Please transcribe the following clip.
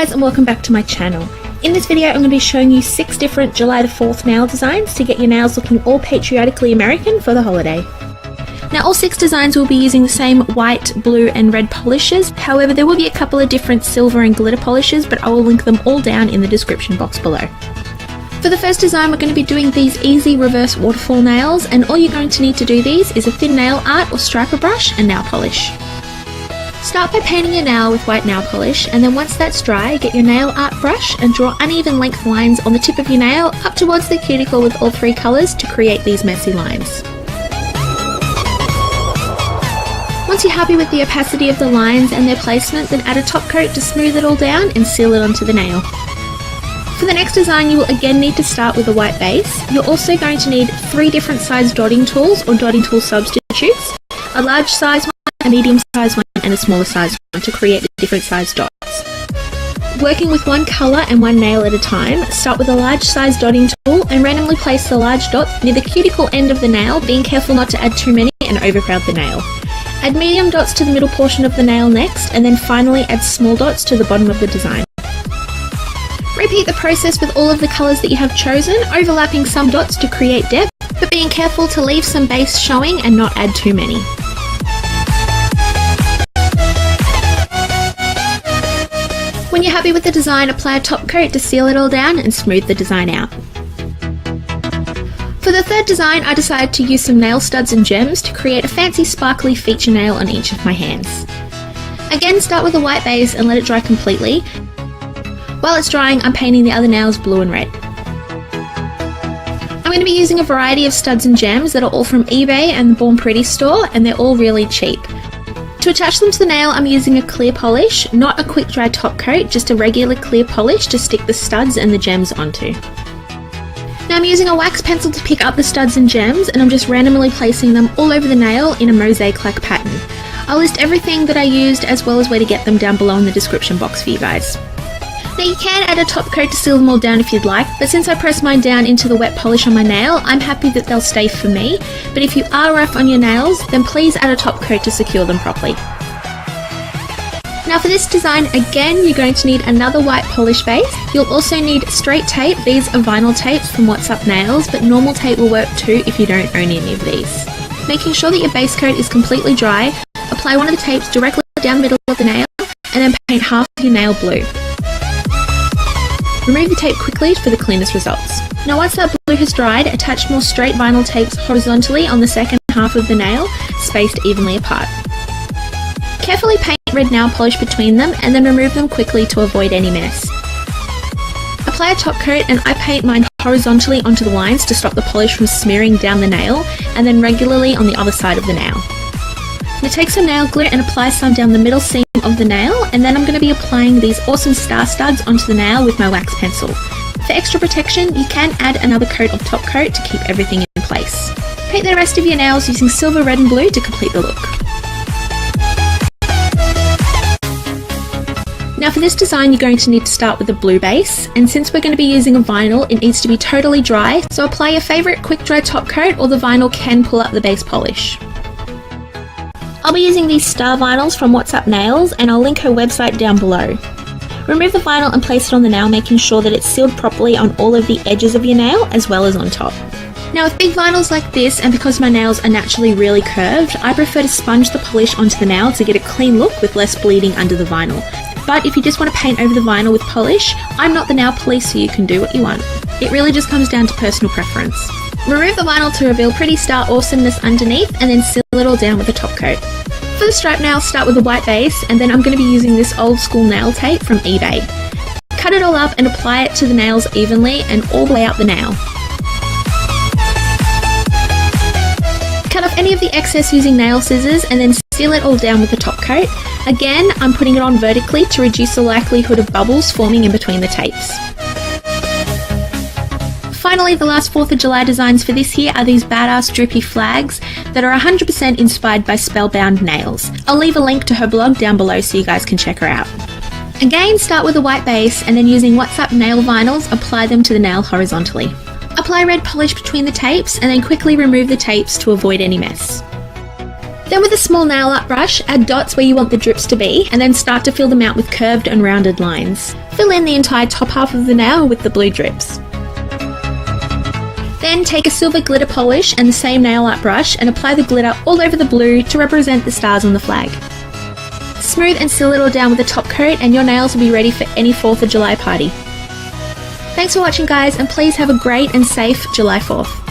guys, and welcome back to my channel. In this video I'm going to be showing you 6 different July the 4th nail designs to get your nails looking all patriotically American for the holiday. Now all 6 designs will be using the same white, blue and red polishes, however there will be a couple of different silver and glitter polishes, but I will link them all down in the description box below. For the first design we're going to be doing these easy reverse waterfall nails, and all you're going to need to do these is a thin nail art or striper brush and nail polish. Start by painting your nail with white nail polish, and then once that's dry, get your nail art brush and draw uneven length lines on the tip of your nail up towards the cuticle with all 3 colours to create these messy lines. Once you're happy with the opacity of the lines and their placement, then add a top coat to smooth it all down and seal it onto the nail. For the next design you will again need to start with a white base. You're also going to need 3 different size dotting tools or dotting tool substitutes, a large size one, a medium size one and a smaller size one to create the different size dots. Working with one colour and one nail at a time, start with a large size dotting tool and randomly place the large dots near the cuticle end of the nail, being careful not to add too many and overcrowd the nail. Add medium dots to the middle portion of the nail next, and then finally add small dots to the bottom of the design. Repeat the process with all of the colours that you have chosen, overlapping some dots to create depth, but being careful to leave some base showing and not add too many. When you're happy with the design, apply a top coat to seal it all down and smooth the design out. For the third design, I decided to use some nail studs and gems to create a fancy sparkly feature nail on each of my hands. Again, start with a white base and let it dry completely. While it's drying, I'm painting the other nails blue and red. I'm going to be using a variety of studs and gems that are all from eBay and the Born Pretty store, and they're all really cheap. To attach them to the nail, I'm using a clear polish, not a quick dry top coat, just a regular clear polish to stick the studs and the gems onto. Now I'm using a wax pencil to pick up the studs and gems, and I'm just randomly placing them all over the nail in a mosaic-like pattern. I'll list everything that I used as well as where to get them down below in the description box for you guys. Now you can add a top coat to seal them all down if you'd like, but since I pressed mine down into the wet polish on my nail, I'm happy that they'll stay for me, but if you are rough on your nails, then please add a top coat to secure them properly. Now for this design, again, you're going to need another white polish base. You'll also need straight tape. These are vinyl tapes from What's Up Nails, but normal tape will work too if you don't own any of these. Making sure that your base coat is completely dry, apply one of the tapes directly down the middle of the nail, and then paint half of your nail blue. Remove the tape quickly for the cleanest results. Now once that blue has dried, attach more straight vinyl tapes horizontally on the second half of the nail, spaced evenly apart. Carefully paint red nail polish between them and then remove them quickly to avoid any mess. Apply a top coat, and I paint mine horizontally onto the lines to stop the polish from smearing down the nail, and then regularly on the other side of the nail. Now take some nail glue and apply some down the middle seam of the nail, and then I'm going to be applying these awesome star studs onto the nail with my wax pencil. For extra protection, you can add another coat of top coat to keep everything in place. Paint the rest of your nails using silver, red and blue to complete the look. Now for this design you're going to need to start with a blue base, and since we're going to be using a vinyl, it needs to be totally dry, so apply your favourite quick dry top coat, or the vinyl can pull up the base polish. I'll be using these star vinyls from What's Up Nails, and I'll link her website down below. Remove the vinyl and place it on the nail, making sure that it's sealed properly on all of the edges of your nail as well as on top. Now with big vinyls like this, and because my nails are naturally really curved, I prefer to sponge the polish onto the nail to get a clean look with less bleeding under the vinyl. But if you just want to paint over the vinyl with polish, I'm not the nail police, so you can do what you want. It really just comes down to personal preference. Remove the vinyl to reveal pretty star awesomeness underneath, and then seal it all down with a top coat. For the stripe nail, start with a white base, and then I'm going to be using this old school nail tape from eBay. Cut it all up and apply it to the nails evenly and all the way out the nail. Cut off any of the excess using nail scissors and then seal it all down with the top coat. Again, I'm putting it on vertically to reduce the likelihood of bubbles forming in between the tapes. Finally, the last 4th of July designs for this year are these badass drippy flags that are 100% inspired by Spellbound Nails. I'll leave a link to her blog down below so you guys can check her out. Again, start with a white base, and then using What's Up Nail vinyls, apply them to the nail horizontally. Apply red polish between the tapes and then quickly remove the tapes to avoid any mess. Then with a small nail art brush, add dots where you want the drips to be, and then start to fill them out with curved and rounded lines. Fill in the entire top half of the nail with the blue drips. Then take a silver glitter polish and the same nail art brush and apply the glitter all over the blue to represent the stars on the flag. Smooth and seal it all down with a top coat and your nails will be ready for any 4th of July party. Thanks for watching guys, and please have a great and safe July 4th.